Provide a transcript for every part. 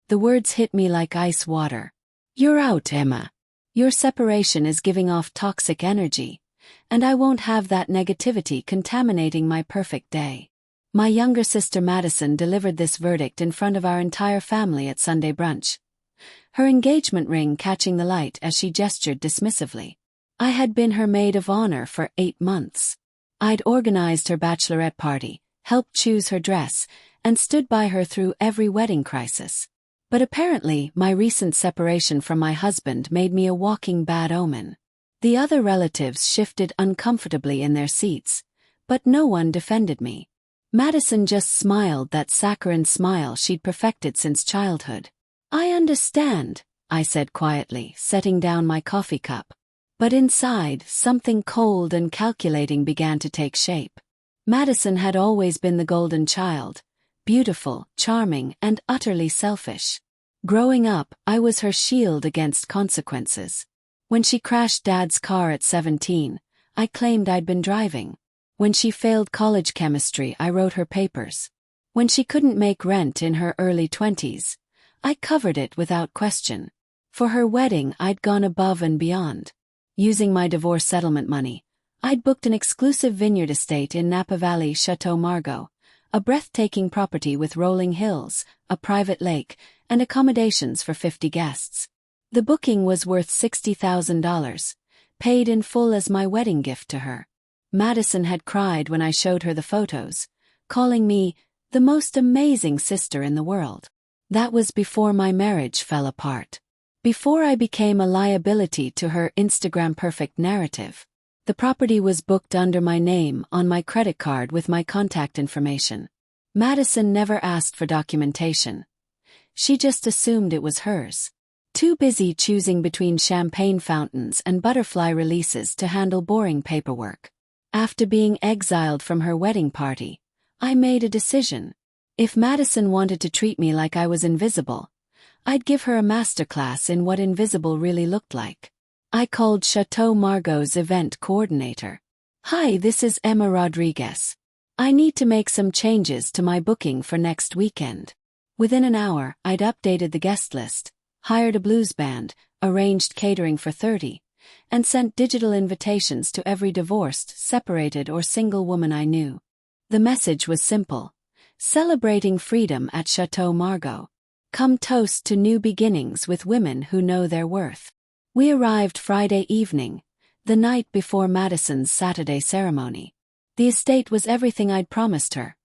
The words hit me like ice water. "You're out, Emma. Your separation is giving off toxic energy, and I won't have that negativity contaminating my perfect day." My younger sister Madison delivered this verdict in front of our entire family at Sunday brunch, her engagement ring catching the light as she gestured dismissively. I had been her maid of honor for 8 months. I'd organized her bachelorette party, helped choose her dress, and stood by her through every wedding crisis. But apparently, my recent separation from my husband made me a walking bad omen. The other relatives shifted uncomfortably in their seats, but no one defended me. Madison just smiled, that saccharine smile she'd perfected since childhood. "I understand," I said quietly, setting down my coffee cup. But inside, something cold and calculating began to take shape. Madison had always been the golden child, beautiful, charming, and utterly selfish. Growing up, I was her shield against consequences. When she crashed Dad's car at 17, I claimed I'd been driving. When she failed college chemistry, I wrote her papers. When she couldn't make rent in her early 20s, I covered it without question. For her wedding, I'd gone above and beyond. Using my divorce settlement money, I'd booked an exclusive vineyard estate in Napa Valley, Chateau Margaux, a breathtaking property with rolling hills, a private lake, and accommodations for 50 guests. The booking was worth $60,000, paid in full as my wedding gift to her. Madison had cried when I showed her the photos, calling me the most amazing sister in the world. That was before my marriage fell apart. Before I became a liability to her Instagram perfect narrative. The property was booked under my name on my credit card with my contact information. Madison never asked for documentation. She just assumed it was hers. Too busy choosing between champagne fountains and butterfly releases to handle boring paperwork. After being exiled from her wedding party, I made a decision. If Madison wanted to treat me like I was invisible, I'd give her a masterclass in what invisible really looked like. I called Chateau Margaux's event coordinator. "Hi, this is Emma Rodriguez. I need to make some changes to my booking for next weekend." Within an hour, I'd updated the guest list, hired a blues band, arranged catering for 30, and sent digital invitations to every divorced, separated, or single woman I knew. The message was simple: celebrating freedom at Chateau Margaux. Come toast to new beginnings with women who know their worth. We arrived Friday evening, the night before Madison's Saturday ceremony. The estate was everything I'd promised her: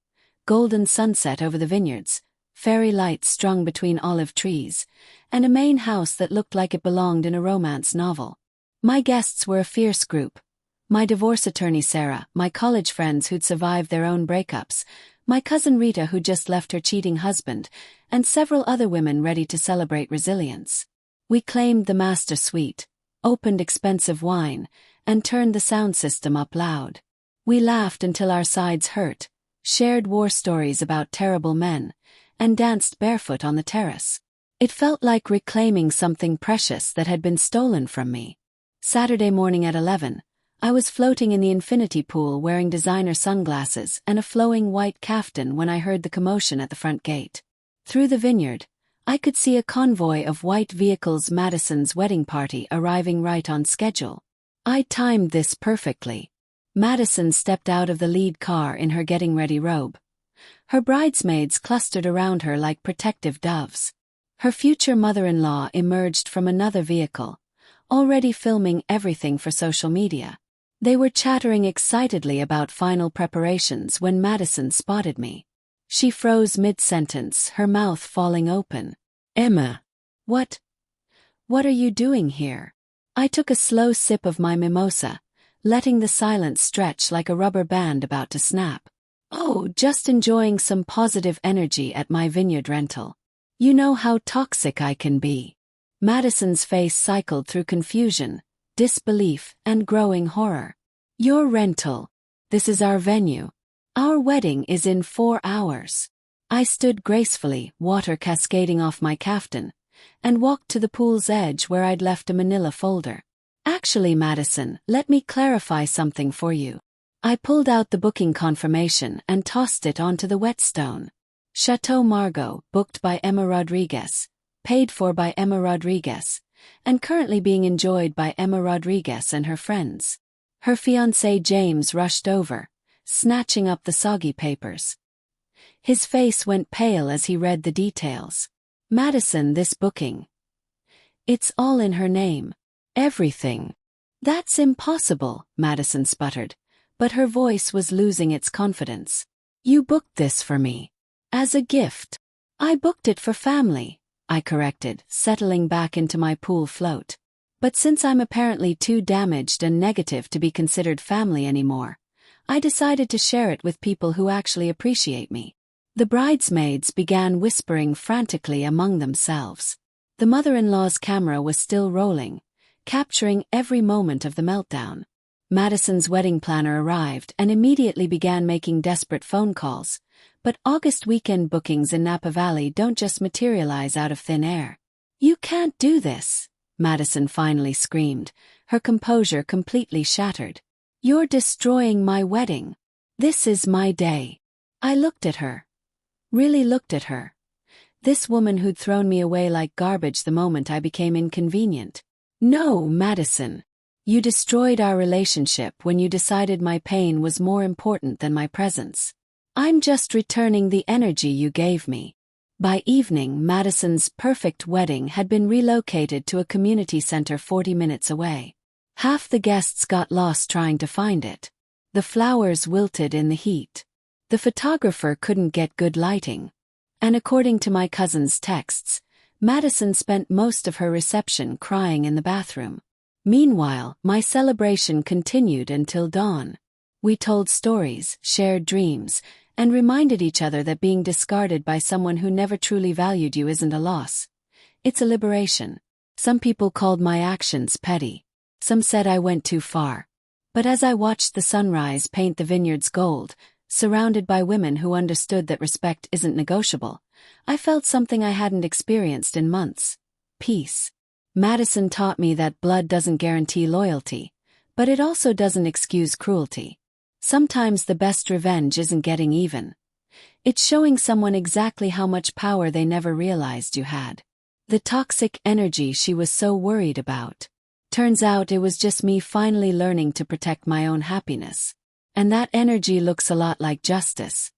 golden sunset over the vineyards, fairy lights strung between olive trees, and a main house that looked like it belonged in a romance novel. My guests were a fierce group. My divorce attorney Sarah, my college friends who'd survived their own breakups, my cousin Rita who just left her cheating husband, and several other women ready to celebrate resilience. We claimed the master suite, opened expensive wine, and turned the sound system up loud. We laughed until our sides hurt, shared war stories about terrible men, and danced barefoot on the terrace. It felt like reclaiming something precious that had been stolen from me. Saturday morning at 11, I was floating in the infinity pool wearing designer sunglasses and a flowing white caftan when I heard the commotion at the front gate. Through the vineyard, I could see a convoy of white vehicles, Madison's wedding party arriving right on schedule. I timed this perfectly. Madison stepped out of the lead car in her getting-ready robe. Her bridesmaids clustered around her like protective doves. Her future mother-in-law emerged from another vehicle, already filming everything for social media. They were chattering excitedly about final preparations when Madison spotted me. She froze mid-sentence, her mouth falling open. "Emma, what are you doing here?" I took a slow sip of my mimosa, letting the silence stretch like a rubber band about to snap. "Oh, just enjoying some positive energy at my vineyard rental. You know how toxic I can be." Madison's face cycled through confusion, disbelief, and growing horror. "Your rental. This is our venue. Our wedding is in 4 hours." I stood gracefully, water cascading off my caftan, and walked to the pool's edge where I'd left a manila folder. "Actually, Madison, let me clarify something for you." I pulled out the booking confirmation and tossed it onto the whetstone. Chateau Margaux, booked by Emma Rodriguez, paid for by Emma Rodriguez, and currently being enjoyed by Emma Rodriguez and her friends. Her fiancé James rushed over, snatching up the soggy papers. His face went pale as he read the details. Madison, this booking. It's all in her name. Everything. That's impossible, Madison sputtered, but her voice was losing its confidence. You booked this for me. As a gift. I booked it for family, I corrected, settling back into my pool float. But since I'm apparently too damaged and negative to be considered family anymore, I decided to share it with people who actually appreciate me. The bridesmaids began whispering frantically among themselves. The mother-in-law's camera was still rolling, capturing every moment of the meltdown. Madison's wedding planner arrived and immediately began making desperate phone calls, but August weekend bookings in Napa Valley don't just materialize out of thin air. You can't do this, Madison finally screamed, her composure completely shattered. You're destroying my wedding. This is my day. I looked at her. Really looked at her. This woman who'd thrown me away like garbage the moment I became inconvenient. No, Madison. You destroyed our relationship when you decided my pain was more important than my presence. I'm just returning the energy you gave me. By evening, Madison's perfect wedding had been relocated to a community center 40 minutes away. Half the guests got lost trying to find it. The flowers wilted in the heat. The photographer couldn't get good lighting. And according to my cousin's texts, Madison spent most of her reception crying in the bathroom. Meanwhile, my celebration continued until dawn. We told stories, shared dreams, and reminded each other that being discarded by someone who never truly valued you isn't a loss. It's a liberation. Some people called my actions petty. Some said I went too far. But as I watched the sunrise paint the vineyards gold, surrounded by women who understood that respect isn't negotiable, I felt something I hadn't experienced in months. Peace. Madison taught me that blood doesn't guarantee loyalty, but it also doesn't excuse cruelty. Sometimes the best revenge isn't getting even. It's showing someone exactly how much power they never realized you had. The toxic energy she was so worried about. Turns out it was just me finally learning to protect my own happiness. And that energy looks a lot like justice.